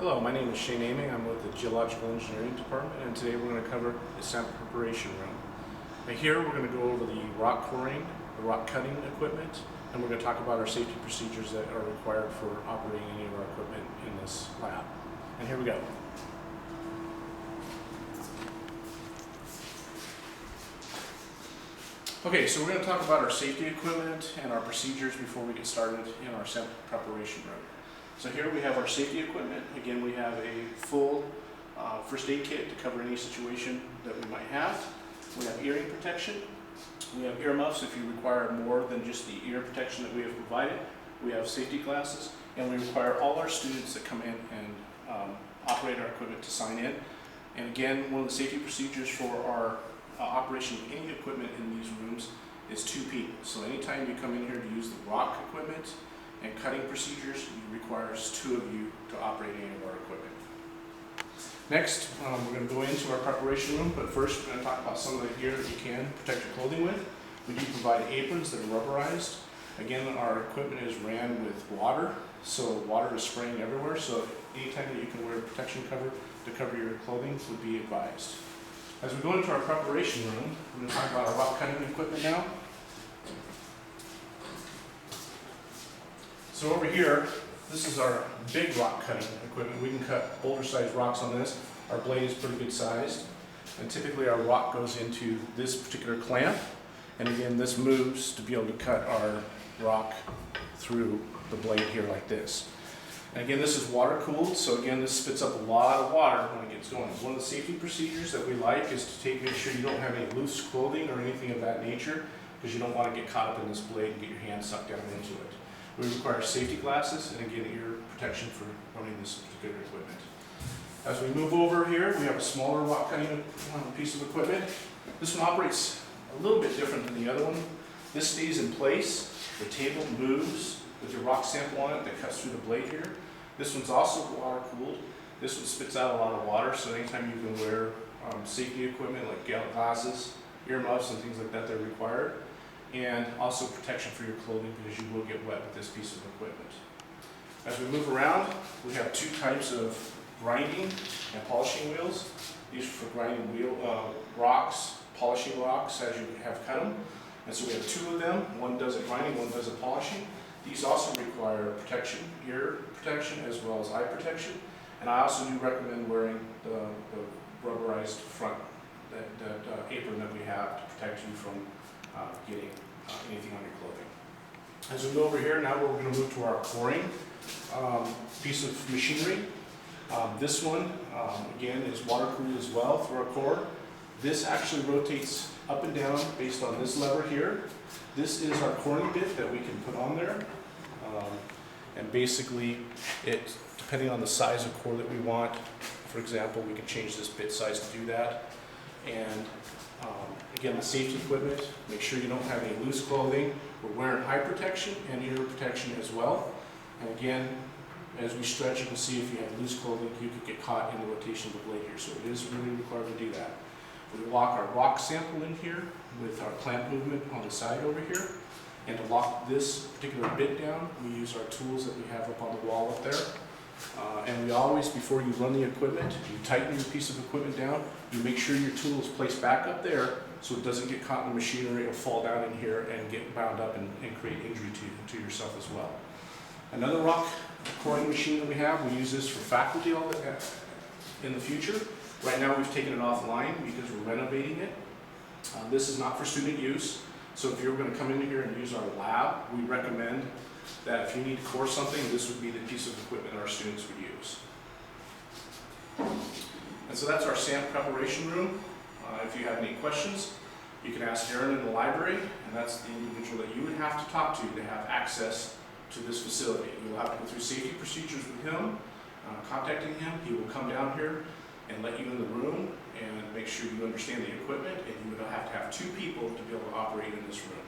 Hello, my name is Shane Aming. I'm with the Geological Engineering Department, and today we're going to cover the sample preparation room. Now here we're going to go over the rock coring, the rock cutting equipment, and we're going to talk about our safety procedures that are required for operating any of our equipment in this lab. And here we go. Okay, so we're going to talk about our safety equipment and our procedures before we get started in our sample preparation room. So here we have our safety equipment. Again, we have a full first aid kit to cover any situation that we might have. We have earring protection. We have earmuffs if you require more than just the ear protection that we have provided. We have safety glasses, and we require all our students that come in and operate our equipment to sign in. And again, one of the safety procedures for our operation of any equipment in these rooms is 2 people. So anytime you come in here to use the rock equipment and cutting procedures, it requires 2 of you to operate any of our equipment. Next, we're going to go into our preparation room, but first we're going to talk about some of the gear that you can protect your clothing with. We do provide aprons that are rubberized. Again, our equipment is ran with water, so water is spraying everywhere, so anytime that you can wear a protection cover to cover your clothing would be advised. As we go into our preparation room, we're going to talk about our rock cutting equipment now. So over here, this is our big rock cutting equipment. We can cut boulder sized rocks on this. Our blade is pretty good sized. And typically our rock goes into this particular clamp. And again, this moves to be able to cut our rock through the blade here like this. And again, this is water cooled, so again, this spits up a lot of water when it gets going. One of the safety procedures that we like is to make sure you don't have any loose clothing or anything of that nature, because you don't want to get caught up in this blade and get your hand sucked down into it. We require safety glasses and again, ear protection for running this particular equipment. As we move over here, we have a smaller rock cutting piece of equipment. This one operates a little bit different than the other one. This stays in place. The table moves with your rock sample on it that cuts through the blade here. This one's also water cooled. This one spits out a lot of water, so anytime you can wear safety equipment like glasses, earmuffs, and things like that, they're required. And also protection for your clothing, because you will get wet with this piece of equipment. As we move around, we have 2 types of grinding and polishing wheels. These are for grinding rocks, polishing rocks as you have cut them. And so we have 2 of them. One does it grinding, one does it polishing. These also require protection, ear protection, as well as eye protection. And I also do recommend wearing the rubberized front apron that we have to protect you from getting anything on your clothing. As we go over here, now we're going to move to our coring piece of machinery. This one, again, is water cooled as well through our core. This actually rotates up and down based on this lever here. This is our coring bit that we can put on there. And basically, depending on the size of core that we want, for example, we can change this bit size to do that. And again, the safety equipment, make sure you don't have any loose clothing. We're wearing eye protection and ear protection as well. And again, as we stretch, you can see if you have loose clothing, you could get caught in the rotation of the blade here. So it is really required to do that. We lock our rock sample in here with our clamp movement on the side over here. And to lock this particular bit down, we use our tools that we have up on the wall up there. And we always, before you run the equipment, you tighten your piece of equipment down, you make sure your tool is placed back up there so it doesn't get caught in the machinery or fall down in here and get bound up and create injury to yourself as well. Another rock coring machine that we have, we use this for faculty in the future. Right now we've taken it offline because we're renovating it. This is not for student use, so if you're going to come in here and use our lab, we recommend that if you need to core something, this would be the piece of equipment our students would use. And so that's our sample preparation room. If you have any questions, you can ask Aaron in the library, and that's the individual that you would have to talk to have access to this facility. You'll have to go through safety procedures with him, contacting him. He will come down here and let you in the room and make sure you understand the equipment, and you would have to have 2 people to be able to operate in this room.